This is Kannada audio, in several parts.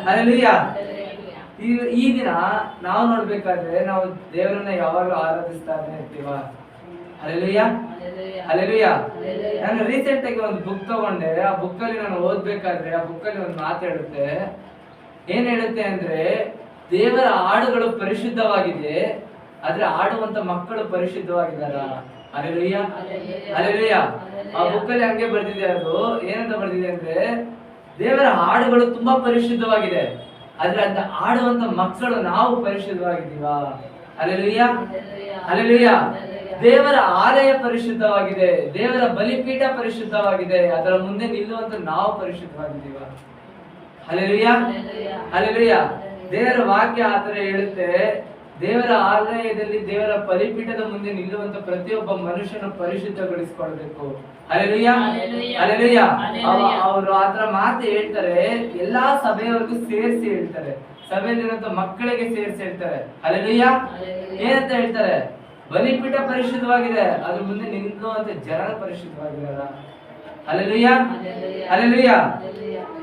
ಹಲ್ಲೆಲೂಯಾ. ಈ ದಿನ ನಾವು ನೋಡ್ಬೇಕಾದ್ರೆ ನಾವು ದೇವರನ್ನ ಯಾವಾಗಲೂ ಆರಾಧಿಸ್ತಾನೆ ಇರ್ತೀವ. Hallelujah, hallelujah. ನಾನು ರೀಸೆಂಟ್ ಆಗಿ ಒಂದು ಬುಕ್ ತಗೊಂಡೆ. ಆ ಬುಕ್ ಅಲ್ಲಿ ನಾನು ಓದ್ಬೇಕಾದ್ರೆ ಆ ಬುಕ್ ಅಲ್ಲಿ ಒಂದು ಮಾತು ಹೇಳುತ್ತೆ. ಏನ್ ಹೇಳುತ್ತೆ ಅಂದ್ರೆ, ದೇವರ ಹಾಡುಗಳು ಪರಿಶುದ್ಧವಾಗಿದೆ, ಆದ್ರೆ ಆಡುವಂತ ಮಕ್ಕಳು ಪರಿಶುದ್ಧವಾಗಿದ್ದಾರ. Hallelujah, hallelujah. ಆ ಬುಕ್ ಅಲ್ಲಿ ಹಂಗೆ ಬರ್ದಿದೆ. ಅದು ಏನಂತ ಬರ್ದಿದೆ ಅಂದ್ರೆ, ದೇವರ ಹಾಡುಗಳು ತುಂಬಾ ಪರಿಶುದ್ಧವಾಗಿದೆ, ಆದ್ರೆ ಅಂತ ಆಡುವಂತ ಮಕ್ಕಳು ನಾವು ಪರಿಶುದ್ಧವಾಗಿದ್ದೀವ. Hallelujah, hallelujah. ದೇವರ ಆಲಯ ಪರಿಶುದ್ಧವಾಗಿದೆ, ದೇವರ ಬಲಿಪೀಠ ಪರಿಶುದ್ಧವಾಗಿದೆ, ಅದರ ಮುಂದೆ ನಿಲ್ಲುವಂತ ನಾವು ಪರಿಶುದ್ಧವಾಗಿದ್ದೀವ. Hallelujah, hallelujah. ದೇವರ ವಾಕ್ಯ ಆತರ ಹೇಳುತ್ತೆ, ದೇವರ ಆಲಯದಲ್ಲಿ ದೇವರ ಬಲಿಪೀಠದ ಮುಂದೆ ನಿಲ್ಲುವಂತ ಪ್ರತಿಯೊಬ್ಬ ಮನುಷ್ಯನು ಪರಿಶುದ್ಧಗೊಳಿಸಿಕೊಳ್ಬೇಕು. Hallelujah, hallelujah. ಅವರು ಆತರ ಮಾತು ಹೇಳ್ತಾರೆ, ಎಲ್ಲಾ ಸಭೆಯವರೆಗೂ ಸೇರಿಸಿ ಹೇಳ್ತಾರೆ, ಸಭೆಯಲ್ಲಿರುವಂತ ಮಕ್ಕಳಿಗೆ ಸೇರಿಸಿ ಹೇಳ್ತಾರೆ. ಹಲ್ಲೆಲೂಯಾ. ಏನಂತ ಹೇಳ್ತಾರೆ? ಬಲಿಪೀಠ ಪರಿಶುದ್ಧವಾಗಿದೆ, ಅದ್ರ ಮುಂದೆ ನಿಲ್ಲುವಂತ ಜನ ಪರಿಶುದ್ಧವಾಗಿರಲ್ಲ. Hallelujah, hallelujah.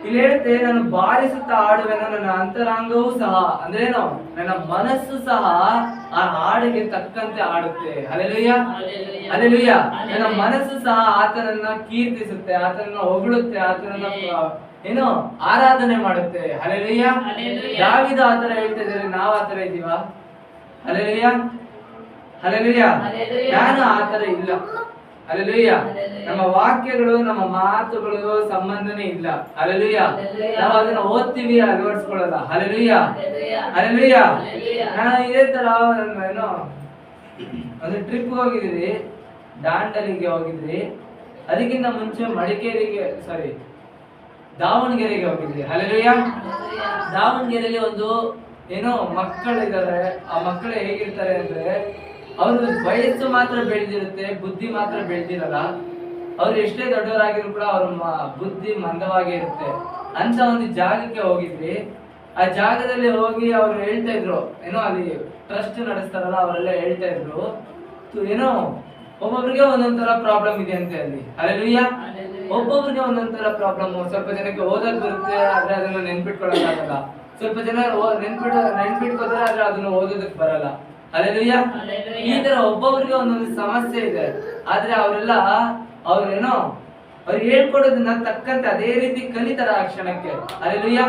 ಇಲ್ಲಿ ಹೇಳುತ್ತೆ, ನಾನು ಬಾರಿಸುತ್ತಾ ಆಡುವೆನು, ನನ್ನ ಅಂತರಾಂಗವೂ ಸಹ, ಅಂದ್ರೇನು, ನನ್ನ ಮನಸ್ಸು ಸಹ ಆ ಹಾಡಿಗೆ ತಕ್ಕಂತೆ ಆಡುತ್ತೆ. Hallelujah, hallelujah. ನನ್ನ ಮನಸ್ಸು ಸಹ ಆತನನ್ನ ಕೀರ್ತಿಸುತ್ತೆ, ಆತನನ್ನ ಹೊಗಳುತ್ತೆ, ಆತನನ್ನ ಏನು ಆರಾಧನೆ ಮಾಡುತ್ತೆ. ಹಲ್ಲೆಲೂಯಾ. ದಾವೀದ ಆತರ ಹೇಳ್ತಾ ಇದ್ದಾರೆ, ನಾವು ಆತರ ಇದೀವ? Hallelujah, hallelujah. ನಾನು ಆತರ ಇಲ್ಲ. ಹಲ್ಲೆಲೂಯಾ. ನಮ್ಮ ವಾಕ್ಯಗಳು, ನಮ್ಮ ಮಾತುಗಳು ಸಂಬಂಧನೇ ಇಲ್ಲ. ಹಲ್ಲೆಲೂಯಾ. ನಾವು ಅದನ್ನ ಓದ್ತೀವಿ, ಅಳವಡಿಸ್ಕೊಳ್ಳಲ್ಲ. Hallelujah, hallelujah. ನಾನು ಇದೇ ತರ ಏನೋ ಒಂದು ಟ್ರಿಪ್ ಹೋಗಿದ್ವಿ, ದಾಂಡಲಿಗೆ ಹೋಗಿದ್ವಿ. ಅದಕ್ಕಿಂತ ಮುಂಚೆ ದಾವಣಗೆರೆಗೆ ಹೋಗಿದ್ವಿ. ಹಲ್ಲೆಲೂಯಾ. ದಾವಣಗೆರೆಯಲ್ಲಿ ಒಂದು ಏನೋ ಮಕ್ಕಳಿದ್ದಾರೆ. ಆ ಮಕ್ಕಳು ಹೇಗಿರ್ತಾರೆ ಅಂದ್ರೆ, ಅವ್ರ ವಯಸ್ಸು ಮಾತ್ರ ಬೆಳೆದಿರುತ್ತೆ, ಬುದ್ಧಿ ಮಾತ್ರ ಬೆಳೆದಿರಲ್ಲ. ಅವ್ರು ಎಷ್ಟೇ ದೊಡ್ಡವರಾಗಿದ್ರು ಕೂಡ ಅವ್ರ ಬುದ್ಧಿ ಮಂದವಾಗಿ ಇರುತ್ತೆ. ಅಂತ ಒಂದು ಜಾಗಕ್ಕೆ ಹೋಗಿದ್ವಿ. ಆ ಜಾಗದಲ್ಲಿ ಹೋಗಿ ಅವ್ರು ಹೇಳ್ತಾ ಇದ್ರು, ಏನೋ ಅಲ್ಲಿ ಟ್ರಸ್ಟ್ ನಡೆಸ್ತಾರಲ್ಲ, ಅವರೆಲ್ಲ ಹೇಳ್ತಾ ಇದ್ರು, ಏನೋ ಒಬ್ಬೊಬ್ರಿಗೆ ಒಂದೊಂದರ ಪ್ರಾಬ್ಲಮ್ ಇದೆ ಅಂತೆ ಅಲ್ಲಿ. ಹಲ್ಲೆಲೂಯಾ. ಒಬ್ಬೊಬ್ರಿಗೆ ಒಂದೊಂದರ ಪ್ರಾಬ್ಲಮ್. ಸ್ವಲ್ಪ ಜನಕ್ಕೆ ಓದಕ್ ಬರುತ್ತೆ, ಆದ್ರೆ ಅದನ್ನ ನೆನ್ಪಿಟ್ಕೊಳ್ಳೋಕ್ಕಾಗಲ್ಲ. ಸ್ವಲ್ಪ ಜನ ನೆನ್ಪಿಟ್ಕೋತಾರೆ, ಆದ್ರೆ ಅದನ್ನ ಓದೋದಕ್ ಬರಲ್ಲ. ಹಲ್ಲೆಲೂಯಾ. ಈ ತರ ಒಬ್ಬೊಬ್ರಿಗೆ ಒಂದೊಂದು ಸಮಸ್ಯೆ ಇದೆ. ಆದ್ರೆ ಅವ್ರೇನೋ ಅವ್ರು ಹೇಳ್ಕೊಡೋದನ್ನ ತಕ್ಕಂತೆ ಅದೇ ರೀತಿ ಕಲಿತಾರ ಆ ಕ್ಷಣಕ್ಕೆ. ಹಲ್ಲೆಲೂಯಾ.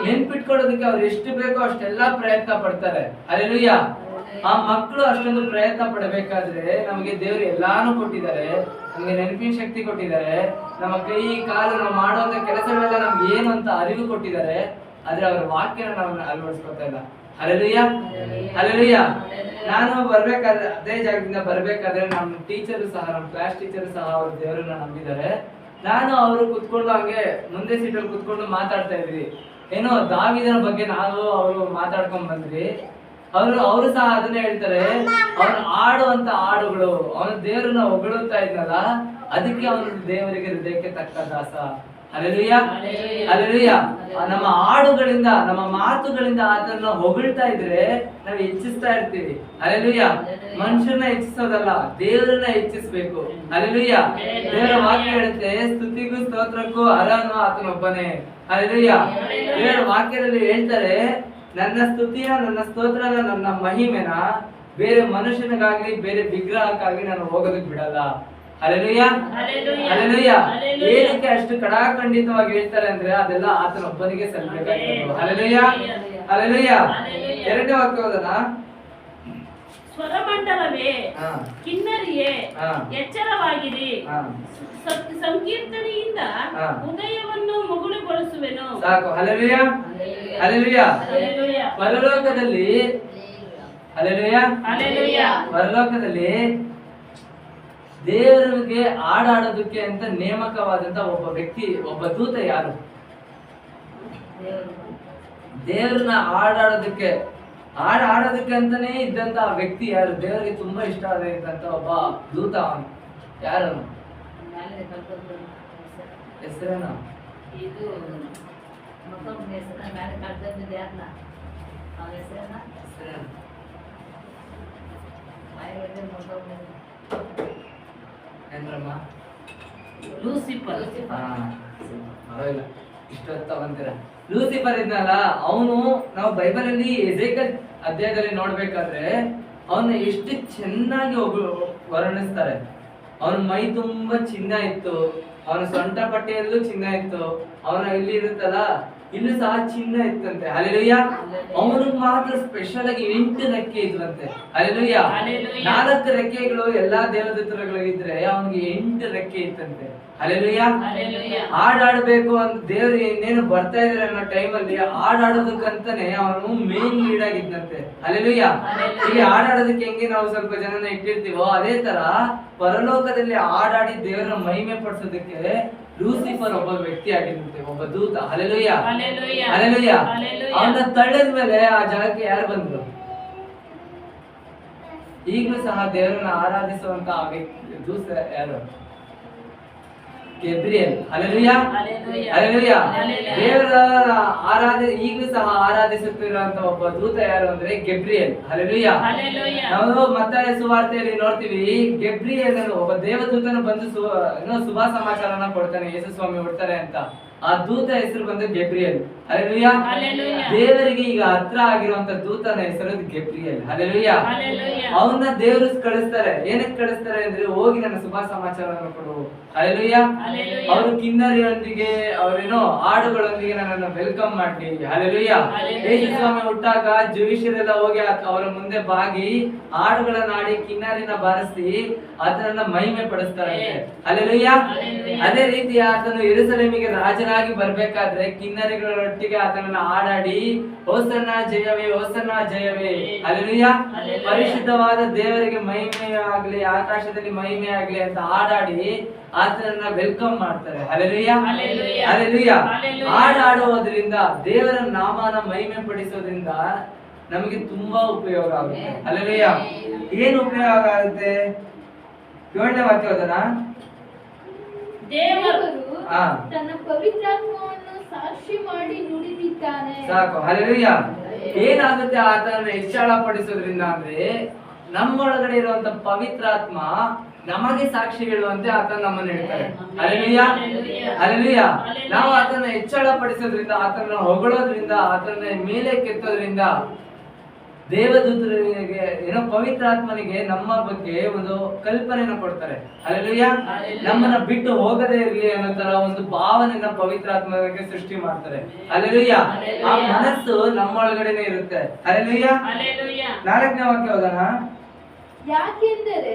ನೆನ್ಪಿಟ್ಕೊಳ್ಳೋದಕ್ಕೆ ಅವ್ರು ಎಷ್ಟು ಬೇಕೋ ಅಷ್ಟೆಲ್ಲಾ ಪ್ರಯತ್ನ ಪಡ್ತಾರೆ. ಹಲ್ಲೆಲೂಯಾ. ಆ ಮಕ್ಕಳು ಅಷ್ಟೊಂದು ಪ್ರಯತ್ನ ಪಡಬೇಕಾದ್ರೆ ನಮಗೆ ದೇವರು ಎಲ್ಲಾನು ಕೊಟ್ಟಿದ್ದಾರೆ. ನಮ್ಗೆ ನೆನಪಿನ ಶಕ್ತಿ ಕೊಟ್ಟಿದ್ದಾರೆ, ನಮ್ಮ ಕೈ ಕಾಲು ನಾವು ಮಾಡುವಂತ ಕೆಲಸಗಳೆಲ್ಲ ನಮ್ಗೆ ಏನು ಅಂತ ಅರಿವು ಕೊಟ್ಟಿದ್ದಾರೆ. ಆದ್ರೆ ಅವ್ರ ವಾಕ್ಯನ ನಾವು ಅಳವಡಿಸ್ಕೊತಾ ಇಲ್ಲ. Hallelujah, hallelujah. ನಾನು ಬರ್ಬೇಕಾದ್ರೆ, ಅದೇ ಜಾಗದಿಂದ ಬರ್ಬೇಕಾದ್ರೆ, ನಮ್ಮ ಟೀಚರ್ ಸಹ, ನಮ್ಮ ಕ್ಲಾಸ್ ಟೀಚರ್ ಸಹ ಅವ್ರ ದೇವರನ್ನ ನಂಬಿದ್ದಾರೆ. ನಾನು ಅವರು ಕುತ್ಕೊಂಡು ಹಂಗೆ ಮುಂದೆ ಸೀಟಲ್ಲಿ ಕುತ್ಕೊಂಡು ಮಾತಾಡ್ತಾ ಇದ್ವಿ. ಏನೋ ದಾವೀದನ ಬಗ್ಗೆ ಅವರು ಮಾತಾಡ್ಕೊಂಡ್ ಬಂದ್ವಿ. ಅವರು ಸಹ ಅದನ್ನೇ ಹೇಳ್ತಾರೆ, ಅವನು ಆಡುವಂತ ಹಾಡುಗಳು, ಅವನ ದೇವರನ್ನ ಹೊಗಳುತ್ತಾ ಇದ್ನಲ್ಲ, ಅದಕ್ಕೆ ಅವನು ದೇವರಿಗೆ ಹೃದಯಕ್ಕೆ ತಕ್ಕ ದಾಸ. Hallelujah, hallelujah. ನಮ್ಮ ಹಾಡುಗಳಿಂದ, ನಮ್ಮ ಮಾತುಗಳಿಂದ ಆತನ ಹೊಗಳ್ತಾ ಇದ್ರೆ ನಾವು ಹೆಚ್ಚಿಸ್ತಾ ಇರ್ತೀವಿ. ಹಲ್ಲೆಲೂಯಾ. ಮನುಷ್ಯನ ಹೆಚ್ಚಿಸೋದಲ್ಲ, ದೇವರನ್ನ ಹೆಚ್ಚಿಸ್ಬೇಕು. ಹಲ್ಲೆಲೂಯಾ. ದೇವರ ವಾಕ್ಯ ಹೇಳುತ್ತೆ, ಸ್ತುತಿಗೂ ಸ್ತೋತ್ರಕ್ಕೂ ಅರ್ಹನು ಆತನೊಬ್ಬನೇ. ಹಲ್ಲೆಲೂಯಾ. ದೇವರ ವಾಕ್ಯದಲ್ಲಿ ಹೇಳ್ತಾರೆ, ನನ್ನ ಸ್ತುತಿಯ, ನನ್ನ ಸ್ತೋತ್ರನ, ನನ್ನ ಮಹಿಮೆನ ಬೇರೆ ಮನುಷ್ಯನಿಗಾಗ್ಲಿ ಬೇರೆ ವಿಗ್ರಹಕ್ಕಾಗಿ ನಾನು ಹೋಗೋದಕ್ಕೆ ಬಿಡಲ್ಲ. Hallelujah, hallelujah. ಏನಕ್ಕೆ ಅಷ್ಟು ಕಡಾಖಂಡಿತವಾಗಿ ಹೇಳ್ತಾರೆ ಅಂದ್ರೆ, ಅದೆಲ್ಲ ಆತನೊಬ್ಬನಿಗೆ ಸಲ್ಲಬೇಕಾಗಿರೋದು. Hallelujah, hallelujah. ಎರಡನೇ ವಾಕ್ಯ ಓದೋಣ. ಸ್ವರಮಂಡಲವೇ, ಕಿನ್ನರಿಯೇ, ಎಚ್ಚರವಾಗಿರಿ, ಸಂಕೀರ್ತನೆಯಿಂದ ಉದಯವನ್ನು ಮುಗುಳುಗೊಳಿಸುವೆನು. ಸಾಕು. Hallelujah, hallelujah. ಪರಲೋಕದಲ್ಲಿ, ಹಲ್ಲೆಲೂಯಾ, ಹಲ್ಲೆಲೂಯಾ. ಪರಲೋಕದಲ್ಲಿ ದೇವರಿಗೆ ಹಾಡಾಡೋದಕ್ಕೆ ಅಂತ ನೇಮಕವಾದಂತ ಒಬ್ಬ ವ್ಯಕ್ತಿ, ಒಬ್ಬ ದೂತ ಯಾರು? ದೇವ್ರನ್ನ ಹಾಡಾಡೋದಕ್ಕೆ ಅಂತಾನೆ ಇದ್ದಂತ ವ್ಯಕ್ತಿ ಯಾರು? ದೇವರಿಗೆ ತುಂಬಾ ಇಷ್ಟ ಆಗಿದ್ದಂತ ಒಬ್ಬ ದೂತ. ಅವನು ಯಾರು? ಹೆಸರೇನ? ಲೂಸಿಫರ್. ಇಷ್ಟೊತ್ತ ಬಂತೀರ. ಲೂಸಿಫರ್ ಇದ್ನಲ್ಲ, ಅವನು ನಾವು ಬೈಬಲ್ ಅಲ್ಲಿ ಎಜೇಕಲ್ ಅಧ್ಯಾಯದಲ್ಲಿ ನೋಡ್ಬೇಕಾದ್ರೆ ಅವನ್ನ ಎಷ್ಟು ಚೆನ್ನಾಗಿ ವರ್ಣಿಸ್ತಾರೆ. ಅವನ ಮೈ ತುಂಬಾ ಚಿನ್ನ ಇತ್ತು, ಅವನ ಸೊಂಟ ಪಟ್ಟೆಯಲ್ಲೂ ಚಿನ್ನ ಇತ್ತು, ಅವನ ಇಲ್ಲಿ ಇರುತ್ತಲ್ಲ ಇಲ್ಲೂ ಸಹ ಚಿನ್ನ ಇತ್ತಂತೆ. ಹಲ್ಲೆಲೂಯಾ. ಅವನಿಗೆ ಮಾತ್ರ ಸ್ಪೆಷಲ್ ಆಗಿ 8 ರೆಕ್ಕೆ ಇದ್ವಂತೆ. ಹಲ್ಲೆಲೂಯಾ. 4 ರೆಕ್ಕೆಗಳು ಎಲ್ಲಾ ದೇವದೂತರುಗಳಿಗಿದ್ರೆ ಅವನಿಗೆ 8 ರೆಕ್ಕೆ ಇತ್ತಂತೆ. ಹಲ್ಲೆಲೂಯಾ. ಹಾಡಾಡ್ಬೇಕು ಅಂತ ದೇವ್ರು ಇನ್ನೇನು ಬರ್ತಾ ಇದ್ರೆ ಅನ್ನೋ ಟೈಮಲ್ಲಿ ಹಾಡಾಡೋದಕ್ಕಂತಾನೆ ಅವನು ಮೇನ್ ಲೀಡ್ ಆಗಿದ್ದಂತೆ. ಹಲ್ಲೆಲೂಯಾ. ಈಗ ಹಾಡಾಡೋದಕ್ಕೆ ಹೆಂಗೆ ನಾವು ಸ್ವಲ್ಪ ಜನನ ಇಟ್ಟಿರ್ತೀವೋ ಅದೇ ತರ ಪರಲೋಕದಲ್ಲಿ ಹಾಡಾಡಿ ದೇವರ ಮಹಿಮೆ ಪಡಿಸೋದಕ್ಕೆ ಲೂಸಿಫರ್ ಒಬ್ಬ ವ್ಯಕ್ತಿ ಆಗಿರುತ್ತೆ, ಒಬ್ಬ ದೂತ. ಹಲ್ಲೆಲೂಯಾ. ಹಲ್ಲೆಲೂಯಾ. ಅವನ ತಳ್ಳಿದ ಮೇಲೆ ಆ ಜಾಗಕ್ಕೆ ಯಾರು ಬಂದ್ರು? ಈಗಲೂ ಸಹ ದೇವರನ್ನ ಆರಾಧಿಸುವಂತ ಆ ವ್ಯಕ್ತಿ ದೂತ ಯಾರು? ಗೇಬ್ರಿಯಲ್. ಹಲ್ಲೆಲೂಯಾ. ಹಲ್ಲೆಲೂಯಾ. ದೇವರ ಈಗಲೂ ಸಹ ಆರಾಧಿಸುತ್ತಿರುವಂತ ಒಬ್ಬ ದೂತ ಯಾರು ಅಂದ್ರೆ ಗೇಬ್ರಿಯಲ್. ಹಲ್ಲೆಲೂಯಾ. ನಾವು ಮತ್ತಾಯ ಸುವಾರ್ತೆಯಲ್ಲಿ ನೋಡ್ತೀವಿ, ಗೇಬ್ರಿಯಲ್ ಒಬ್ಬ ದೇವದೂತನು ಬಂದು ಶುಭ ಸಮಾಚಾರನ ಕೊಡ್ತಾನೆ, ಯೇಸು ಸ್ವಾಮಿ ಹುಡ್ತಾರೆ ಅಂತ. ಆ ದೂತ ಹೆಸರು ಬಂದು ಗೇಬ್ರಿಯಲ್. ಹಲ್ಲೆಲೂಯಾ. ದೇವರಿಗೆ ಈಗ ಹತ್ರ ಆಗಿರುವಂತ ದೂತನ ಹೆಸರು ಗೇಬ್ರಿಯಲ್. ಹಲ್ಲೆಲೂಯಾ. ಅವನ್ನ ದೇವರು ಕಳಿಸ್ತಾರೆ. ಏನಕ್ಕೆ ಕಳಿಸ್ತಾರೆ ಅಂದ್ರೆ, ಹೋಗಿ ನನ್ನ ಶುಭ ಸಮಾಚಾರವನ್ನು ಕೊಡು. ಹಲ್ಲೆಲೂಯಾ. ಅವರು ಕಿನ್ನರಿಯೊಂದಿಗೆ ಅವರೇನೋ ಹಾಡುಗಳೊಂದಿಗೆ ನನ್ನನ್ನು ವೆಲ್ಕಮ್ ಮಾಡ್ಲಿ. ಹಲ್ಲೆಲೂಯಾ. ಯೇಸು ಸ್ವಾಮಿ ಹುಟ್ಟಾಗ ಜೂಯಿಷರೆಲ್ಲ ಹೋಗಿ ಅವರ ಮುಂದೆ ಬಾಗಿ ಹಾಡುಗಳನ್ನ ಆಡಿ ಕಿನ್ನರಿನ ಬಾರಿಸಿ ಆತನನ್ನ ಮಹಿಮೆ ಪಡಿಸ್ತಾರೆ. ಹಲ್ಲೆಲೂಯಾ. ಅದೇ ರೀತಿ ಆತನು ಯೆರೂಸಲೇಮಿಗೆ ರಾಜನಾಗಿ ಬರ್ಬೇಕಾದ್ರೆ ಕಿನ್ನರಿಗಳೊಟ್ಟಿಗೆ ಆತನನ್ನ ಹಾಡಾಡಿ ಹೋಸನ್ನ ಜಯವೇ, ಹೋಸನ್ನ ಜಯವೇ. ಹಲ್ಲೆಲೂಯಾ. ಪರಿಶುದ್ಧವಾದ ದೇವರಿಗೆ ಮಹಿಮೆ ಆಗ್ಲಿ, ಆಕಾಶದಲ್ಲಿ ಮಹಿಮೆ ಆಗ್ಲಿ ಅಂತ ಹಾಡಾಡಿ ಆತನನ್ನ ವೆಲ್ಕಮ್ ಮಾಡ್ತಾರೆ. ಹಲ್ಲೆಲೂಯಾ. ಹಲ್ಲೆಲೂಯಾ. ಹಾಡಾಡುವುದರಿಂದ, ದೇವರ ನಾಮನ ಮಹಿಮೆ ಪಡಿಸೋದ್ರಿಂದ ನಮಗೆ ತುಂಬಾ ಉಪಯೋಗ ಆಗುತ್ತೆ. ಹಲ್ಲೆಲೂಯಾ. ಏನು ಉಪಯೋಗ ಆಗುತ್ತೆ? 7ನೇ ವಾಕ್ಯ ಓದೋಣ. ದೇವರು ತನ್ನ ಪವಿತ್ರಾತ್ಮವನ್ನು ಸಾಕ್ಷಿ ಮಾಡಿ ನುಡಿದಿದ್ದಾನೆ. ಸಾಕು. ಹಲ್ಲೆಲೂಯಾ. ಏನಾಗುತ್ತೆ ಆತನನ್ನ ಹೆಚ್ಚಳ ಪಡಿಸೋದ್ರಿಂದ ಅಂದ್ರೆ, ನಮ್ಮೊಳಗಡೆ ಇರುವಂತ ಪವಿತ್ರಾತ್ಮ ನಮಗೆ ಸಾಕ್ಷಿ ಹೇಳುವಂತೆ ಆತನ ನಮ್ಮನ್ನು ಹೇಳ್ತಾರೆ. ಹಲ್ಲೆಲೂಯಾ. ಹಲ್ಲೆಲೂಯಾ. ನಾವು ಆತನ ಹೆಚ್ಚಳ ಪಡಿಸೋದ್ರಿಂದ, ಆತನ ಹೊಗಳೋದ್ರಿಂದ, ಆತನ ಮೇಲೆ ಕೆತ್ತೋದ್ರಿಂದ ದೇವದೂತರಿಗೆ ಏನೋ ಪವಿತ್ರಾತ್ಮನಿಗೆ ನಮ್ಮ ಬಗ್ಗೆ ಒಂದು ಕಲ್ಪನೆಯನ್ನು ಕೊಡ್ತಾರೆ. ಹಲ್ಲೆಲೂಯಾ. ನಮ್ಮನ್ನ ಬಿಟ್ಟು ಹೋಗದೇ ಇರಲಿ ಅನ್ನೋ ತರ ಒಂದು ಭಾವನೆಯನ್ನ ಪವಿತ್ರಾತ್ಮನಿಗೆ ಸೃಷ್ಟಿ ಮಾಡ್ತಾರೆ. ಹಲ್ಲೆಲೂಯಾ. ಆ ಮನಸ್ಸು ನಮ್ಮೊಳಗಡೆನೆ ಇರುತ್ತೆ. ಹಲ್ಲೆಲೂಯಾ. 4ನೇ ವಾಕ್ಯ ಓದೋಣ. ಯಾಕೆಂದರೆ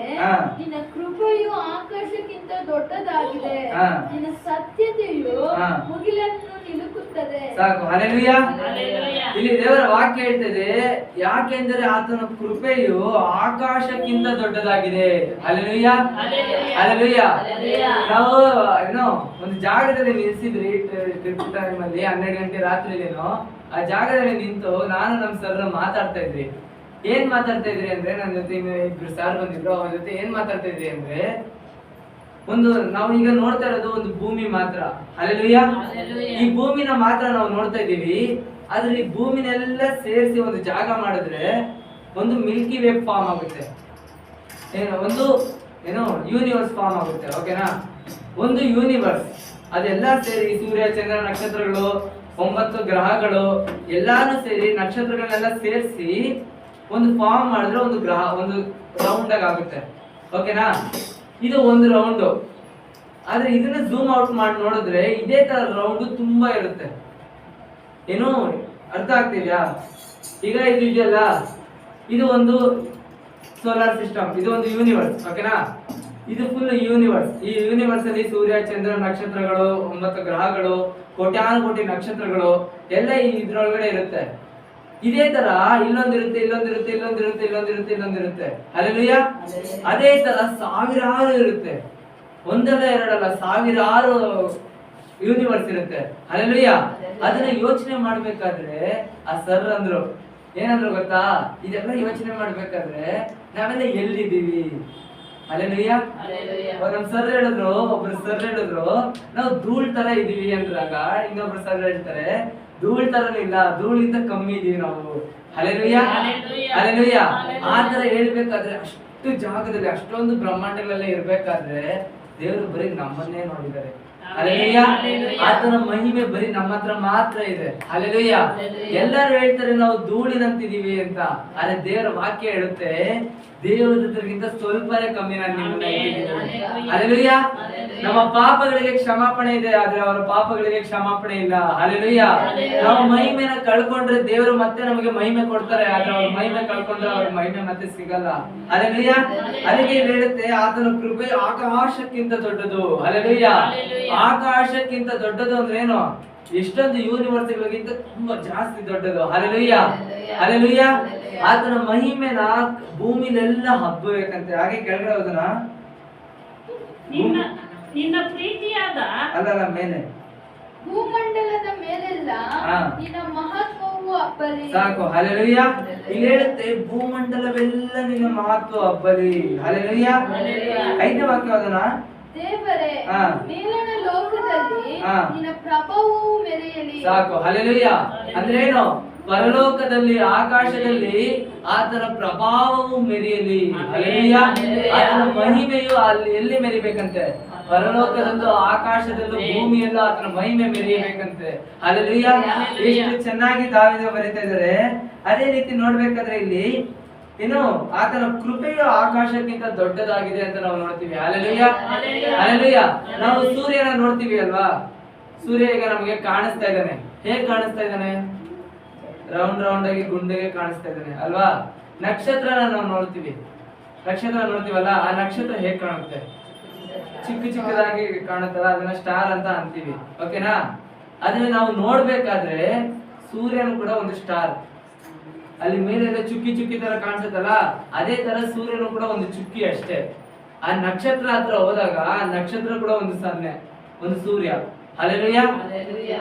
ನಿನ್ನ ಕೃಪೆಯು ಆಕಾಶಕ್ಕಿಂತ ದೊಡ್ಡದಾಗಿದೆ, ನಿನ್ನ ಸತ್ಯತೆಯು ಮುಗಿಲನ್ನು ನಿಲುಕುತ್ತದೆ. ಸಾಕು. ಹಲ್ಲೆಲೂಯಾ. ಇಲ್ಲಿ ದೇವರ ವಾಕ್ಯ ಹೇಳ್ತದೆ, ಯಾಕೆಂದರೆ ಆತನ ಕೃಪೆಯು ಆಕಾಶಕ್ಕಿಂತ ದೊಡ್ಡದಾಗಿದೆ. ಹಲ್ಲೆಲೂಯಾ. ಹಲ್ಲೆಲೂಯಾ. ನಾವು ಏನೋ ಒಂದು ಜಾಗದಲ್ಲಿ ನಿಲ್ಸಿದ್ರಿ ಟ್ರಿಪ್ ಟೈಮ್ ಅಲ್ಲಿ 12 ಗಂಟೆ ರಾತ್ರಿಲೇನೋ ಆ ಜಾಗದಲ್ಲಿ ನಿಂತು ನಾನು ನಮ್ ಸರ್ ಮಾತಾಡ್ತಾ ಇದ್ರಿ. ಏನ್ ಮಾತಾಡ್ತಾ ಇದ್ರಿ ಅಂದ್ರೆ, ನನ್ನ ಜೊತೆ ಇಬ್ರು ಸಾರ್ ಬಂದಿದ್ರು, ಅವ್ರ ಜೊತೆ ಏನ್ ಮಾತಾಡ್ತಾ ಇದ್ರಿ ಅಂದ್ರೆ, ಒಂದು ನಾವು ಈಗ ನೋಡ್ತಾ ಇರೋದು ಒಂದು ಭೂಮಿ ಮಾತ್ರ. ಹಲ್ಲೆಲೂಯಾ. ಈ ಭೂಮಿನ ಮಾತ್ರ ನಾವು ನೋಡ್ತಾ ಇದೀವಿ. ಆದ್ರೆ ಈ ಭೂಮಿನೆಲ್ಲ ಸೇರಿಸಿ ಒಂದು ಜಾಗ ಮಾಡಿದ್ರೆ ಒಂದು ಮಿಲ್ಕಿ ವೇ ಫಾರ್ಮ್ ಆಗುತ್ತೆ, ಏನೋ ಯೂನಿವರ್ಸ್ ಫಾರ್ಮ್ ಆಗುತ್ತೆ. ಓಕೆನಾ? ಒಂದು ಯೂನಿವರ್ಸ್, ಅದೆಲ್ಲ ಸೇರಿ ಸೂರ್ಯ ಚಂದ್ರ ನಕ್ಷತ್ರಗಳು 9 ಗ್ರಹಗಳು ಎಲ್ಲಾನು ಸೇರಿ, ನಕ್ಷತ್ರಗಳನ್ನೆಲ್ಲ ಸೇರಿಸಿ ಒಂದು ಫಾರ್ಮ್ ಮಾಡಿದ್ರೆ ಒಂದು ಗ್ರಹ ಒಂದು ರೌಂಡ್ ಆಗುತ್ತೆ. ಓಕೆನಾ? ಇದು ಒಂದು ರೌಂಡ್. ಆದ್ರೆ ಇದನ್ನ ಝೂಮ್ ಔಟ್ ಮಾಡಿ ನೋಡಿದ್ರೆ ಇದೇ ತರ ರೌಂಡ್ ತುಂಬಾ ಇರುತ್ತೆ. ಏನು ಅರ್ಥ ಆಗ್ತಿದ್ಯಾ? ಈಗ ಇದು ಇದೆಯಲ್ಲ, ಇದು ಒಂದು ಸೋಲಾರ್ ಸಿಸ್ಟಮ್, ಇದು ಒಂದು ಯೂನಿವರ್ಸ್. ಓಕೆನಾ? ಇದು ಫುಲ್ ಯೂನಿವರ್ಸ್. ಈ ಯೂನಿವರ್ಸ್ ಅಲ್ಲಿ ಸೂರ್ಯ ಚಂದ್ರ ನಕ್ಷತ್ರಗಳು 9 ಗ್ರಹಗಳು ಕೋಟ್ಯಾನು ಕೋಟಿ ನಕ್ಷತ್ರಗಳು ಎಲ್ಲ ಇದ್ರೊಳಗಡೆ ಇರುತ್ತೆ. ಇದೇ ತರ ಇಲ್ಲೊಂದಿರುತ್ತೆ, ಇಲ್ಲೊಂದಿರುತ್ತೆ, ಇಲ್ಲೊಂದಿರುತ್ತೆ, ಇಲ್ಲೊಂದಿರುತ್ತೆ, ಇಲ್ಲೊಂದಿರುತ್ತೆ. ಹಲ್ಲೆಲೂಯಾ. ಅದೇ ತರ ಸಾವಿರಾರು ಇರುತ್ತೆ, ಒಂದಲ್ಲ ಎರಡಲ್ಲ, ಸಾವಿರಾರು ಯೂನಿವರ್ಸ್ ಇರುತ್ತೆ. ಹಲ್ಲೆಲೂಯಾ. ಅದನ್ನ ಯೋಚನೆ ಮಾಡ್ಬೇಕಾದ್ರೆ ಆ ಸರ್ ಅಂದ್ರು, ಏನಂದ್ರು ಗೊತ್ತಾ? ಇದೆಲ್ಲ ಯೋಚನೆ ಮಾಡ್ಬೇಕಾದ್ರೆ ನಾವೆಲ್ಲ ಎಲ್ಲಿದ್ದೀವಿ? ಹಲ್ಲೆಲೂಯಾ. ನಮ್ ಸರ್ ಹೇಳಿದ್ರು, ಒಬ್ರು ಸರ್ ಹೇಳಿದ್ರು, ನಾವು ಧೂಳ್ ತರ ಇದೀವಿ ಅಂದ್ರಾಗ ಇನ್ನೊಬ್ರು ಸರ್ ಹೇಳ್ತಾರೆ, ಧೂಳ್ ತರನೂ ಇಲ್ಲ, ಧೂಳಿಂದ ಕಮ್ಮಿ ಇದೀವಿ ನಾವು. ಹಲ್ಲೆಲೂಯಾ. ಹಲ್ಲೆಲೂಯಾ. ಆ ತರ ಹೇಳ್ಬೇಕಾದ್ರೆ, ಅಷ್ಟು ಜಾಗದಲ್ಲಿ ಅಷ್ಟೊಂದು ಬ್ರಹ್ಮಾಂಡಗಳೆಲ್ಲ ಇರ್ಬೇಕಾದ್ರೆ ದೇವರು ಬರೀ ನಮ್ಮನ್ನೇ ನೋಡಿದ್ದಾರೆ. ಹಲ್ಲೆಲೂಯಾ. ಆತನ ಮಹಿಮೆ ಬರೀ ನಮ್ಮ ಹತ್ರ ಮಾತ್ರ ಇದೆ. ಹಲ್ಲೆಲೂಯಾ. ಎಲ್ಲರೂ ಹೇಳ್ತಾರೆ ನಾವು ಧೂಳಿನಂತಿದೀವಿ ಅಂತ, ಆದ್ರೆ ದೇವರ ವಾಕ್ಯ ಹೇಳುತ್ತೆ ದೇವದೂತರಿಗಿಂತ ಸ್ವಲ್ಪನೇ ಕಮ್ಮಿ ನಾನು ನಿಮ್ಮನ್ನ ಇಟ್ಟಿದ್ದೀನಿ. ಹಲ್ಲೆಲೂಯಾ. ನಮ್ಮ ಪಾಪಗಳಿಗೆ ಕ್ಷಮಾಪಣೆ ಇದೆ, ಆದ್ರೆ ಅವರ ಪಾಪಗಳಿಗೆ ಕ್ಷಮಾಪಣೆ ಇಲ್ಲ. ಹಲ್ಲೆಲೂಯಾ. ನಾವು ಮಹಿಮೆನ ಕಳ್ಕೊಂಡ್ರೆ ದೇವರು ಮತ್ತೆ ನಮಗೆ ಮಹಿಮೆ ಕೊಡ್ತಾರೆ, ಆದ್ರೆ ಅವ್ರ ಮಹಿಮೆ ಕಳ್ಕೊಂಡ್ರೆ ಅವ್ರ ಮಹಿಮೆ ಮತ್ತೆ ಸಿಗಲ್ಲ. ಹಲ್ಲೆಲೂಯಾ. ಅದಕ್ಕೆ ಇಲ್ಲಿ ಹೇಳುತ್ತೆ ಆತನ ಕೃಪೆ ಆಕಾಶಕ್ಕಿಂತ ದೊಡ್ಡದು. ಹಲ್ಲೆಲೂಯಾ. ಆಕಾಶಕ್ಕಿಂತ ದೊಡ್ಡದು ಅಂದ್ರೆ ಏನು? ಎಷ್ಟೊಂದು ಯೂನಿವರ್ಸಿಗಳಿಗಿಂತ ತುಂಬಾ ಜಾಸ್ತಿ ದೊಡ್ಡದು. ಹಲ್ಲೆಲೂಯಾ. ಹಲ್ಲೆಲೂಯಾ. ಆತನ ಮಹಿಮೆನ ಭೂಮಿಲೆಲ್ಲ ಹಬ್ಬಬೇಕಂತೆ. ಹಾಗೆ ಕೆಳಗಡೆ ಹೋದನ ನಿನ್ನ ಪ್ರೀತಿಯಾದ ಅಲ್ಲ ಮೇಲೆ ಭೂಮಂಡಲದ ಮೇಲೆಲ್ಲ ನಿನ್ನ ಮಹತ್ವವು ಹಬ್ಬಲಿ. ಸಾಕು. ಹಲ್ಲೆಲೂಯಾ. ಇಲ್ಲಿ ಹೇಳುತ್ತೆ ಭೂಮಂಡಲವೆಲ್ಲ ನಿನ್ನ ಮಹತ್ವ ಹಬ್ಬಲಿ. ಹಲ್ಲೆಲೂಯಾ. 5ನೇ ವಾಕ್ಯ ಹೋದನ ದೇವರೇ ಮೇಲಣ ಲೋಕದಲ್ಲಿ ನಿನ್ನ ಪ್ರಭಾವವು ಮೆರೆಯಲಿ. ಸಾಕು. ಹಲ್ಲೆಲೂಯಾ. ಅಂದ್ರೆ ಏನು? ಪರಲೋಕದಲ್ಲಿ ಆಕಾಶದಲ್ಲಿ ಆತನ ಪ್ರಭಾವವು ಮೆರೆಯಲಿ. ಹಲ್ಲೆಲೂಯಾ. ಆತನ ಮಹಿಮೆಯು ಅಲ್ಲಿ ಎಲ್ಲಿ ಮೆರಿಬೇಕಂತೆ? ಪರಲೋಕದಲ್ಲೂ ಆಕಾಶದಲ್ಲೂ ಭೂಮಿಯಲ್ಲೂ ಆತನ ಮಹಿಮೆ ಮೆರೆಯಬೇಕಂತೆ. ಹಲ್ಲೆಲೂಯಾ. ಎಷ್ಟು ಚೆನ್ನಾಗಿ ದಾವೀದ ಬರೀತಾ ಇದ್ದಾರೆ. ಅದೇ ರೀತಿ ನೋಡ್ಬೇಕಾದ್ರೆ ಇಲ್ಲಿ ಏನು ಆತನ ಕೃಪೆಯು ಆಕಾಶಕ್ಕಿಂತ ದೊಡ್ಡದಾಗಿದೆ ಅಂತ ನಾವು ನೋಡ್ತೀವಿ. ಹಲ್ಲೆಲೂಯಾ. ಹಲ್ಲೆಲೂಯಾ. ನಾವು ಸೂರ್ಯನ ನೋಡ್ತೀವಿ ಅಲ್ವಾ? ಸೂರ್ಯ ಈಗ ನಮಗೆ ಕಾಣಿಸ್ತಾ ಇದ್ದಾನೆ. ಹೇಗ್ ಕಾಣಿಸ್ತಾ ಇದ್ದಾನೆ? ರೌಂಡ್ ಆಗಿ ಗುಂಡೆಗೆ ಕಾಣಿಸ್ತಾ ಇದ್ದಾನೆ ಅಲ್ವಾ? ನಕ್ಷತ್ರನ ನಾವು ನೋಡ್ತೀವಿ. ನಕ್ಷತ್ರ ನೋಡ್ತೀವಲ್ಲ, ಆ ನಕ್ಷತ್ರ ಹೇಗ್ ಕಾಣುತ್ತೆ? ಚಿಕ್ಕದಾಗಿ ಕಾಣುತ್ತಲ್ಲ, ಅದನ್ನ ಸ್ಟಾರ್ ಅಂತ ಅಂತೀವಿ. ಓಕೆನಾ? ಅದನ್ನ ನಾವು ನೋಡ್ಬೇಕಾದ್ರೆ ಸೂರ್ಯನು ಕೂಡ ಒಂದು ಸ್ಟಾರ್. ಅಲ್ಲಿ ಮೇಲೆ ಚುಕ್ಕಿ ತರ ಕಾಣಿಸುತ್ತಲ್ಲ, ಅದೇ ತರ ಸೂರ್ಯನು ಕೂಡ ಒಂದು ಚುಕ್ಕಿ ಅಷ್ಟೇ. ಆ ನಕ್ಷತ್ರ ಹತ್ರ ಹೋದಾಗ ಆ ನಕ್ಷತ್ರ ಕೂಡ ಒಂದು ಸೊನ್ನೆ, ಒಂದು ಸೂರ್ಯ. ಹಲ್ಲೆಲೂಯಾ.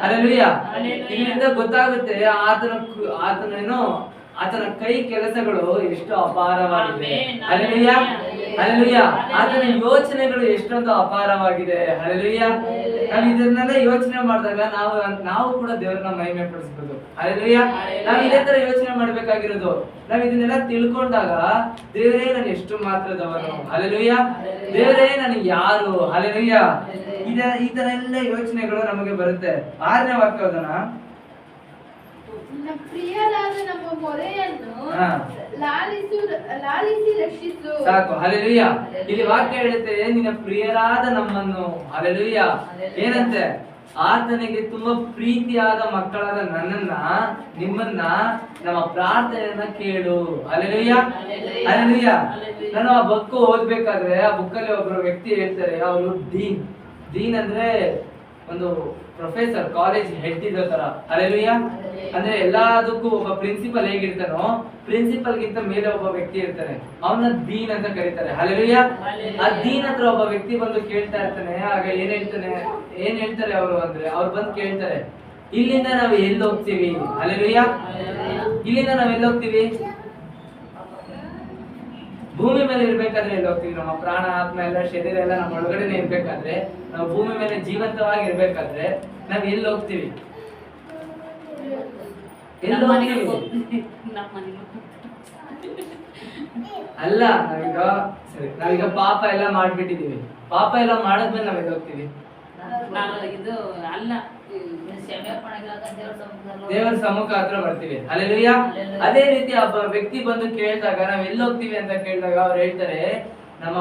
ಹಲ್ಲೆಲೂಯಾ. ಇದರಿಂದ ಗೊತ್ತಾಗುತ್ತೆ ಆತನ ಕೈ ಕೆಲಸಗಳು ಎಷ್ಟು ಅಪಾರವಾಗಿದೆ. ಹಲ್ಲೆಲೂಯಾ. ಹಲ್ಲೆಲೂಯಾ. ಆತನ ಯೋಚನೆಗಳು ಎಷ್ಟೊಂದು ಅಪಾರವಾಗಿದೆ. ಹಲ್ಲೆಲೂಯಾ. ನಾವು ಇದನ್ನೆಲ್ಲ ಯೋಚನೆ ಮಾಡಿದಾಗ ನಾವು ಕೂಡ ದೇವರನ್ನ ಮಹಿಮೆ ಪಡಿಸಬಹುದು. ಹಲ್ಲೆಲೂಯಾ. ನಾವು ಇದೇ ತರ ಯೋಚನೆ ಮಾಡ್ಬೇಕಾಗಿರೋದು. ನಾವ್ ಇದನ್ನೆಲ್ಲ ತಿಳ್ಕೊಂಡಾಗ ದೇವರೇ ನಾನು ಎಷ್ಟು ಮಾತ್ರದವನು. ಹಲ್ಲೆಲೂಯಾ. ದೇವರೇ ನಾನು ಯಾರು. ಹಲ್ಲೆಲೂಯಾ. ಈ ತರ ಎಲ್ಲ ಯೋಚನೆಗಳು ನಮಗೆ ಬರುತ್ತೆ. 6ನೇ ವಾಕ್ಯ ಓದೋಣ. ಪ್ರಿಯರಾದ ನಮ್ಮ ಮೊರೆಯನ್ನು ಲಾಲಿಸಿ ರಕ್ಷಿಸು. ಸಾಕು. ಹಲ್ಲೆಲೂಯಾ. ಇಲ್ಲಿ ವಾಕ್ಯ ಹೇಳುತ್ತೆ ನಿನ್ನ ಪ್ರಿಯರಾದ ನಮ್ಮನ್ನು. ಹಲ್ಲೆಲೂಯಾ. ಏನಂತೆ? ಆತನಿಗೆ ತುಂಬಾ ಪ್ರೀತಿಯಾದ ಮಕ್ಕಳಾದ ನಿಮ್ಮನ್ನ ನಮ್ಮ ಪ್ರಾರ್ಥನೆಯನ್ನ ಕೇಳು. ಹಲ್ಲೆಲೂಯಾ. ಹಲ್ಲೆಲೂಯಾ. ನಾನು ಆ ಬುಕ್ ಓದ್ಬೇಕಾದ್ರೆ ಆ ಬುಕ್ಕಲ್ಲಿ ಒಬ್ಬರು ವ್ಯಕ್ತಿ ಹೇಳ್ತಾರೆ, ಅವರು ಡೀನ್ ಅಂದ್ರೆ ಒಂದು ಪ್ರೊಫೆಸರ್, ಕಾಲೇಜ್ ಹೆಡ್ ಇರೋ ತರ. ಹಲ್ಲೆಲೂಯಾ. ಅಂದ್ರೆ ಎಲ್ಲದಕ್ಕೂ ಒಬ್ಬ ಪ್ರಿನ್ಸಿಪಲ್ ಹೇಗಿರ್ತಾನೋ, ಪ್ರಿನ್ಸಿಪಲ್ ಗಿಂತ ಮೇಲೆ ಒಬ್ಬ ವ್ಯಕ್ತಿ ಇರ್ತಾನೆ, ಅವನ ಡೀನ್ ಅಂತ ಕರೀತಾರೆ. ಹಲ್ಲೆಲೂಯಾ. ಆ ಡೀನ್ ಹತ್ರ ಒಬ್ಬ ವ್ಯಕ್ತಿ ಬಂದು ಕೇಳ್ತಾ ಇರ್ತಾನೆ. ಆಗ ಏನ್ ಹೇಳ್ತಾರೆ ಅವರು ಅಂದ್ರೆ, ಅವ್ರು ಬಂದು ಕೇಳ್ತಾರೆ, ಇಲ್ಲಿಂದ ನಾವು ಎಲ್ಲಿ ಹೋಗ್ತೀವಿ? ಹಲ್ಲೆಲೂಯಾ. ಇಲ್ಲಿಂದ ನಾವ್ ಎಲ್ಲಿ ಹೋಗ್ತೀವಿ? ಭೂಮಿ ಮೇಲೆ ಇರ್ಬೇಕಾದ್ರೆ ಎಲ್ಲಿ ಹೋಗ್ತೀವಿ? ನಮ್ಮ ಪ್ರಾಣ, ಆತ್ಮ ಎಲ್ಲ, ಶರೀರ ಎಲ್ಲ ನಮ್ಮ ಒಳಗಡೆನೆ ಇರ್ಬೇಕಾದ್ರೆ, ನಾವು ಭೂಮಿ ಮೇಲೆ ಜೀವಂತವಾಗಿ ಇರ್ಬೇಕಾದ್ರೆ ನಾವ್ ಎಲ್ಲಿ ಹೋಗ್ತೀವಿ? ಅಲ್ಲ, ನಾವೀಗ ಪಾಪ ಎಲ್ಲ ಮಾಡ್ಬಿಟ್ಟಿದೀವಿ. ಪಾಪ ಎಲ್ಲ ಮಾಡದ್ಮೇಲೆ ನಾವ್ ಎಲ್ಲಿ ಹೋಗ್ತೀವಿ? ದೇವರ ಸಮ್ಮುಖ ಹತ್ರ ಬರ್ತೀವಿ. ಹಲ್ಲೆಲೂಯಾ. ಅದೇ ರೀತಿ ಒಬ್ಬ ವ್ಯಕ್ತಿ ಬಂದು ಕೇಳಿದಾಗ ನಾವ್ ಎಲ್ಲಿ ಹೋಗ್ತೀವಿ ಅಂತ ಕೇಳಿದಾಗ ಅವ್ರು ಹೇಳ್ತಾರೆ, ನಮ್ಮ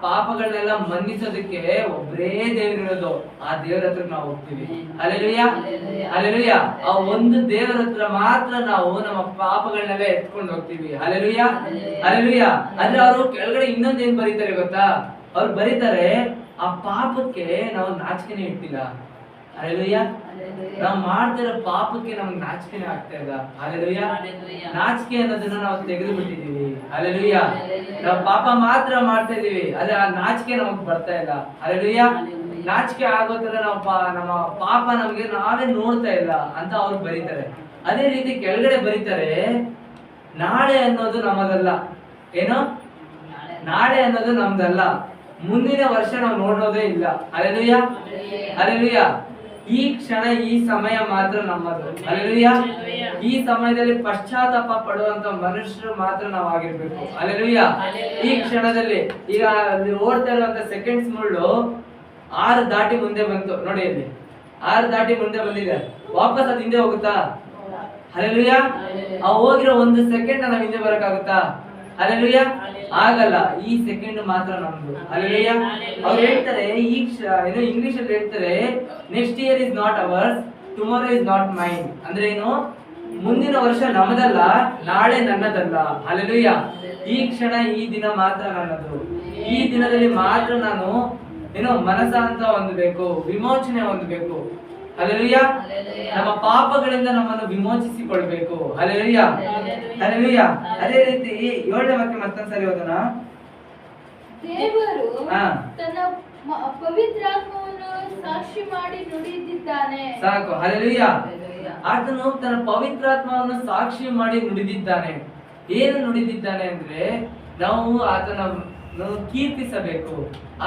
ಪಾಪಗಳನ್ನೆಲ್ಲ ಮನ್ನಿಸೋದಕ್ಕೆ ಒಬ್ಬರೇ ದೇವರಿರೋದು, ಆ ದೇವರ ಹತ್ರ ನಾವು ಹೋಗ್ತೀವಿ. ಹಲ್ಲೆಲೂಯಾ. ಹಲ್ಲೆಲೂಯಾ. ಆ ಒಂದು ದೇವರ ಹತ್ರ ಮಾತ್ರ ನಾವು ನಮ್ಮ ಪಾಪಗಳನ್ನೆಲ್ಲ ಎತ್ಕೊಂಡು ಹೋಗ್ತೀವಿ. ಹಲ್ಲೆಲೂಯಾ. ಹಲ್ಲೆಲೂಯಾ. ಅಂದ್ರೆ ಅವರು ಕೆಳಗಡೆ ಇನ್ನೊಂದ್ ಏನ್ ಬರೀತಾರೆ ಗೊತ್ತಾ? ಅವ್ರು ಬರೀತಾರೆ, ಆ ಪಾಪಕ್ಕೆ ನಾವು ನಾಚಿಕೆನೆ ಇಟ್ಟಿಲ್ಲ. ಹಲ್ಲೆಲೂಯಾ. ನಾವು ಮಾಡ್ತಿರೋ ಪಾಪಕ್ಕೆ ನಮ್ಗೆ ನಾಚಿಕೆನೆ ಆಗ್ತಾ ಇಲ್ಲ. ಹಲ್ಲೆಲೂಯಾ. ನಾಚಿಕೆ ಅನ್ನೋದನ್ನ ನಾವು ತೆಗೆದು ಬಿಟ್ಟಿದೀವಿ. ಹಲ್ಲೆಲೂಯಾ. ನಾವು ಪಾಪ ಮಾತ್ರ ಮಾಡ್ತಾ ಇದೀವಿ, ಆದ್ರೆ ಆ ನಾಚಿಕೆ ನಮಗ್ ಬರ್ತಾ ಇಲ್ಲ. ಹಲ್ಲೆಲೂಯಾ. ನಾಚಿಕೆ ಆಗೋ ತರ ನಮ್ಮ ಪಾಪ ನಮ್ಗೆ ನಾವೇ ನೋಡ್ತಾ ಇಲ್ಲ ಅಂತ ಅವ್ರು ಬರೀತಾರೆ. ಅದೇ ರೀತಿ ಕೆಳಗಡೆ ಬರೀತಾರೆ, ನಾಳೆ ಅನ್ನೋದು ನಮ್ಮದಲ್ಲ. ಏನು? ನಾಳೆ ಅನ್ನೋದು ನಮ್ದಲ್ಲ. ಮುಂದಿನ ವರ್ಷ ನಾವು ನೋಡೋದೇ ಇಲ್ಲ. ಹಲ್ಲೆಲೂಯಾ. ಹಲ್ಲೆಲೂಯಾ. ಈ ಕ್ಷಣ, ಈ ಸಮಯ ಮಾತ್ರ ನಮ್ಮದು. ಹಲ್ಲೆಲೂಯಾ. ಈ ಸಮಯದಲ್ಲಿ ಪಶ್ಚಾತ್ತಾಪ ಪಡುವಂತ ಮನುಷ್ಯರು ಮಾತ್ರ ನಾವು ಆಗಿರ್ಬೇಕು. ಹಲ್ಲೆಲೂಯಾ. ಈ ಕ್ಷಣದಲ್ಲಿ ಈಗ ಓಡ್ತಾ ಇರುವಂತ ಸೆಕೆಂಡ್ಸ್ ಮುಳ್ಳು 6 ದಾಟಿ ಮುಂದೆ ಬಂತು ನೋಡಿ ಇಲ್ಲಿ 6 ದಾಟಿ ಮುಂದೆ ಬಂದಿದೆ, ವಾಪಸ್ ಅದು ಹಿಂದೆ ಹೋಗುತ್ತಾ? ಹಲ್ಲೆಲೂಯಾ. ಆ ಹೋಗಿರೋ 1 ಸೆಕೆಂಡ್ ನಾವ್ ಹಿಂದೆ ಬರಕ್ಕಾಗುತ್ತಾ? ಹಲ್ಲೆಲೂಯಾ, ಆಗಲ್ಲ. ಈ ಸೆಕೆಂಡ್ ಮಾತ್ರ ನಮ್ದು. ಹಲ್ಲೆಲೂಯಾ. ಅವ್ರು ಹೇಳ್ತಾರೆ ಏನು ಇಂಗ್ಲಿಷ್ ಅಲ್ಲಿ ಹೇಳ್ತಾರೆ, next year is not hours, tomorrow is not mine. ಅಂದ್ರೆ ಏನು? ಮುಂದಿನ ವರ್ಷ ನಮ್ಮದಲ್ಲ, ನಾಳೆ ನನ್ನದಲ್ಲ. ಹಲ್ಲೆಲೂಯಾ. ಈ ಕ್ಷಣ, ಈ ದಿನ ಮಾತ್ರ ನನ್ನದು. ಈ ದಿನದಲ್ಲಿ ಮಾತ್ರ ನಾನು ಮನಸ್ಸಾಂತ ಹೊಂದಬೇಕು, ವಿಮೋಚನೆ ಹೊಂದಬೇಕು. ಹಲ್ಲೆಲೂಯಾ. ನಮ್ಮ ಪಾಪಗಳಿಂದ ನಮ್ಮನ್ನು ವಿಮೋಚಿಸಿಕೊಳ್ಬೇಕು. Hallelujah, hallelujah. ಅದೇ ರೀತಿ 7ನೇ ವಾಕ್ಯ ಮತ್ತೊಂದ್ಸರಿ ಓದೋಣ. ದೇವರು ತನ್ನ ಪವಿತ್ರಾತ್ಮವನ್ನು ಸಾಕ್ಷಿ ಮಾಡಿ ನುಡಿದಿದ್ದಾನೆ. ಸಾಕು. ಹಲ್ಲೆಲೂಯಾ. ಆತನು ತನ್ನ ಪವಿತ್ರಾತ್ಮವನ್ನು ಸಾಕ್ಷಿ ಮಾಡಿ ನುಡಿದಿದ್ದಾನೆ. ಏನು ನುಡಿದಿದ್ದಾನೆ ಅಂದ್ರೆ, ನಾವು ಆತನನ್ನು ಕೀರ್ತಿಸಬೇಕು,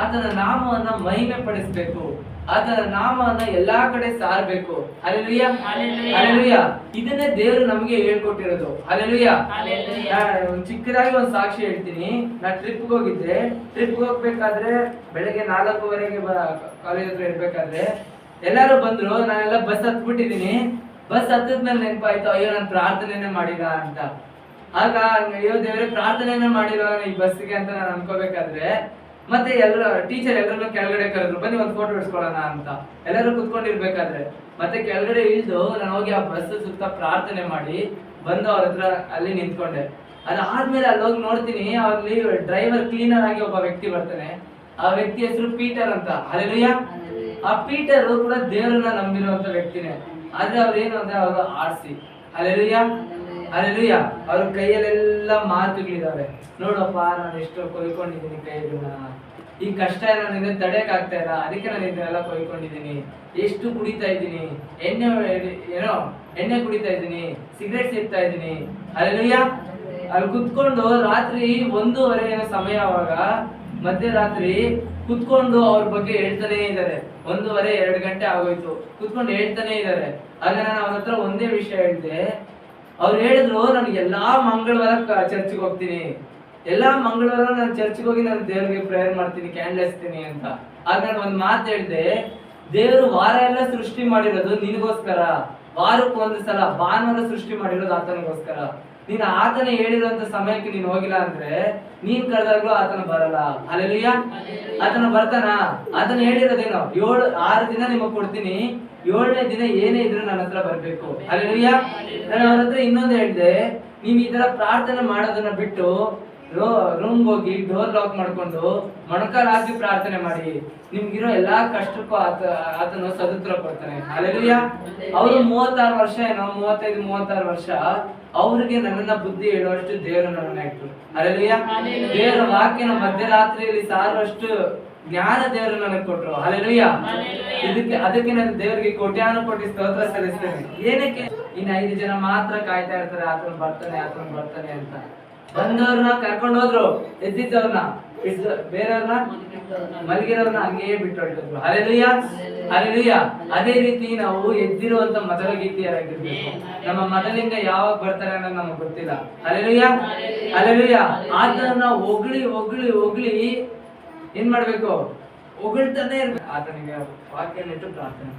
ಆತನ ನಾಮವನ್ನ ಮಹಿಮೆ ಪಡಿಸಬೇಕು, ಆತನ ನಾಮವನ್ನ ಎಲ್ಲಾ ಕಡೆ ಸಾರಬೇಕು. Hallelujah, hallelujah. ಇದನ್ನೇ ದೇವರು ನಮಗೆ ಹೇಳ್ಕೊಟ್ಟಿರೋದು. ಹಲ್ಲೆಲೂಯಾ. ಚಿಕ್ಕದಾಗಿ ಒಂದು ಸಾಕ್ಷಿ ಹೇಳ್ತೀನಿ. ನಾ ಟ್ರಿಪ್ಗೆ ಹೋಗಿದ್ದೆ. ಟ್ರಿಪ್ಗೆ ಹೋಗ್ಬೇಕಾದ್ರೆ ಬೆಳಗ್ಗೆ 4:15 ಕಾಲೇಜ್ ಹತ್ರ ಇರ್ಬೇಕಾದ್ರೆ ಎಲ್ಲಾರು ಬಂದ್ರು. ನಾನೆಲ್ಲ ಬಸ್ ಹತ್ಬಿಟ್ಟಿದೀನಿ. ಬಸ್ ಹತ್ತದ್ಮೇಲೆ ನೆನಪಾಯ್ತು, ಅಯ್ಯೋ ನಾನು ಪ್ರಾರ್ಥನೆನೇ ಮಾಡಿಲ್ಲ ಅಂತ. ಆಗ ಅಯ್ಯೋ ದೇವರೇ, ಪ್ರಾರ್ಥನೆನೇ ಮಾಡಿಲ್ಲ ಈ ಬಸ್ಗೆ ಅಂತ ನಾನು ಅನ್ಕೋಬೇಕಾದ್ರೆ, ಮತ್ತೆ ಟೀಚರ್ ಎಲ್ಲರನ್ನು ಕೆಳಗಡೆ ಕರೆದ್ರು, ಬನ್ನಿ ಒಂದು ಫೋಟೋ ಇಡ್ಸ್ಕೊಳ್ಳೋಣ ಅಂತ. ಎಲ್ಲರೂ ಕುತ್ಕೊಂಡಿರ್ಬೇಕಾದ್ರೆ ಮತ್ತೆ ಕೆಳಗಡೆ ಇಳಿದು ನಾನು ಹೋಗಿ ಆ ಬಸ್ ಸುತ್ತ ಪ್ರಾರ್ಥನೆ ಮಾಡಿ ಬಂದು ಅವ್ರ ಹತ್ರ ಅಲ್ಲಿ ನಿಂತ್ಕೊಂಡೆ. ಅದಾದ್ಮೇಲೆ ಅಲ್ಲಿ ಹೋಗಿ ನೋಡ್ತೀನಿ, ಅಲ್ಲಿ ಡ್ರೈವರ್ ಕ್ಲೀನರ್ ಆಗಿ ಒಬ್ಬ ವ್ಯಕ್ತಿ ಬರ್ತಾನೆ. ಆ ವ್ಯಕ್ತಿ ಹೆಸರು ಪೀಟರ್ ಅಂತ. ಹಲ್ಲೆಲೂಯಾ. ಆ ಪೀಟರ್ ಕೂಡ ದೇವರನ್ನ ನಂಬಿರುವಂತ ವ್ಯಕ್ತಿನೇ. ಆದ್ರೆ ಅವ್ರು ಏನು ಅಂದ್ರೆ, ಅವರು ಆರ್ಸಿ. Hallelujah, hallelujah. ಅವ್ರ ಕೈಯಲ್ಲೆಲ್ಲ ಮಾತುಗಳಿದಾವೆ. ನೋಡಪ್ಪ, ನಾನು ಎಷ್ಟು ಕೊಯ್ಕೊಂಡಿದ್ದೀನಿ ಕೈಯನ್ನ, ಈ ಕಷ್ಟ ನನ್ನಿಂದ ತಡೆಯಕ್ ಆಗ್ತಾ ಇಲ್ಲ, ಅದಕ್ಕೆ ನಾನು ಇದನ್ನೆಲ್ಲ ಕೊಯ್ಕೊಂಡಿದ್ದೀನಿ. ಎಷ್ಟು ಕುಡಿತಾ ಇದ್ದೀನಿ, ಎಣ್ಣೆ ಕುಡಿತಾ ಇದ್ದೀನಿ, ಸಿಗರೇಟ್ ಸೇರ್ತಾ ಇದ್ದೀನಿ. ಹಲ್ಲೆಲೂಯಾ. ಅಲ್ಲಿ ಕುತ್ಕೊಂಡು ರಾತ್ರಿ 1:15 ಸಮಯ, ಅವಾಗ ಮಧ್ಯರಾತ್ರಿ ಕುತ್ಕೊಂಡು ಅವ್ರ ಬಗ್ಗೆ ಹೇಳ್ತಾನೆ ಇದ್ದಾರೆ. 1:30-2 ಗಂಟೆ ಆಗೋಯ್ತು. ಕುತ್ಕೊಂಡು ಹೇಳ್ತಾನೆ ಇದ್ದಾರೆ. ಆಗ ನಾನು ಅವ್ರ ಹತ್ರ ಒಂದೇ ವಿಷಯ ಹೇಳಿದೆ. ಅವ್ರು ಹೇಳಿದ್ರು, ನಾನು ಎಲ್ಲಾ ಮಂಗಳವಾರ ಚರ್ಚ್ಗೆ ಹೋಗ್ತೀನಿ, ಎಲ್ಲಾ ಮಂಗಳವಾರ ನಾನು ಚರ್ಚ್ಗೆ ಹೋಗಿ ನಾನು ದೇವರಿಗೆ ಪ್ರೇಯರ್ ಮಾಡ್ತೀನಿ, ಕ್ಯಾಂಡಲ್ ಹಚ್ತೀನಿ ಅಂತ. ಆಗ ನಾನು ಒಂದ್ ಮಾತು ಹೇಳಿದೆ, ದೇವರು ವಾರ ಎಲ್ಲ ಸೃಷ್ಟಿ ಮಾಡಿರೋದು ನಿನಗೋಸ್ಕರ, ವಾರಕ್ಕೆ 1 ಸಲ ಭಾನುವಾರ ಸೃಷ್ಟಿ ಮಾಡಿರೋದು ಆತನಿಗೋಸ್ಕರ. ನೀನು ಆತನ ಹೇಳಿರುವಂತ ಸಮಯಕ್ಕೆ ನೀನು ಹೋಗಿಲ್ಲ ಅಂದ್ರೆ ನೀನ್ ಕರೆದಾಗ್ಲೂ ಆತನ ಬರಲ್ಲ. ಹಲ್ಲೆಲೂಯಾ. ಆತನ ಬರ್ತಾನ? ಆತನ ಹೇಳಿರೋದೇನೋ, 6 ದಿನ ನಿಮಗ್ ಕೊಡ್ತೀನಿ, 7ನೇ ದಿನ ಏನೇ ಇದ್ರು ನನ್ನ ಹತ್ರ ಬರ್ಬೇಕು. ಹಲ್ಲೆಲೂಯಾ. ನಾನು ಅವ್ರ ಹತ್ರ ಇನ್ನೊಂದು ಹೇಳಿದೆ, ನೀವ್ ಈ ತರ ಪ್ರಾರ್ಥನೆ ಮಾಡೋದನ್ನ ಬಿಟ್ಟು ರೂಮ್ ಹೋಗಿ ಡೋರ್ ಲಾಕ್ ಮಾಡ್ಕೊಂಡು ಮೊಣಕಾಲ್ ಹಾಕಿ ಪ್ರಾರ್ಥನೆ ಮಾಡಿ, ನಿಮ್ಗಿರೋ ಎಲ್ಲಾ ಕಷ್ಟಕ್ಕೂ ಆತನು ಸದುತ್ತರ ಕೊಡ್ತಾನೆ. ಹಲ್ಲೆಲೂಯಾ. ಅವರು 36 ವರ್ಷ ಏನೋ 35-36 ವರ್ಷ ಅವ್ರಿಗೆ ನನ್ನನ್ನ ಬುದ್ಧಿ ಹೇಳುವಷ್ಟು ದೇವರು ನನ್ನನ್ನ ಇಟ್ಟು. ಹಲ್ಲೆಲೂಯಾ. ದೇವರ ವಾಕ್ಯನ ಮಧ್ಯರಾತ್ರಿಯಲ್ಲಿ ಸಾರುವಷ್ಟು ಜ್ಞಾನ ದೇವರು ನನಗೆ ಕೊಟ್ರು. ಹಲ್ಲೆಲೂಯಾ. ಅದಕ್ಕೆ ನಾನು ದೇವರಿಗೆ ಕೋಟ್ಯಾನುಕೋಟಿ ಸ್ತೋತ್ರ ಸಲ್ಲಿಸ್ತೇನೆ. ಏನಕ್ಕೆ? ಇನ್ನು 5 ಜನ ಮಾತ್ರ ಕಾಯ್ತಾ ಇರ್ತಾರೆ, ಆತನ ಬರ್ತಾನೆ ಅಂತ. ಬಂದವ್ರನ್ನ ಕರ್ಕೊಂಡು ಹೋದ್ರು, ಎದ್ದಿದ್ದವ್ರನ್ನ ಬೇರೆಯವ್ರನ್ನ ಮಲಗಿರೋರ್ನ ಹಂಗೇ ಬಿಟ್ಟು ಹೊರಟಿದ್ರು. Hallelujah, hallelujah. ಅದೇ ರೀತಿ ನಾವು ಎದ್ದಿರುವಂತ ಮೊದಲ ಗೀತೆಯರಾಗಿರ್ಬೇಕು. ನಮ್ಮ ಮೊದಲಿಂದ ಯಾವಾಗ ಬರ್ತಾರೆ ಅನ್ನೋದು ನಮಗೆ ಗೊತ್ತಿಲ್ಲ. Hallelujah, hallelujah. ಆತನ ಹೊಗಳಿ ಹೊಗಳಿ ಹೊಗಳಿ ಏನ್ ಮಾಡ್ಬೇಕು? ಹೊಗಳ್ತಾನೆ ಇರ್ಬೇಕು. ಆತನಿಗೆ ವಾಕ್ಯ ನೆಟ್ಟು ಪ್ರಾರ್ಥನೆ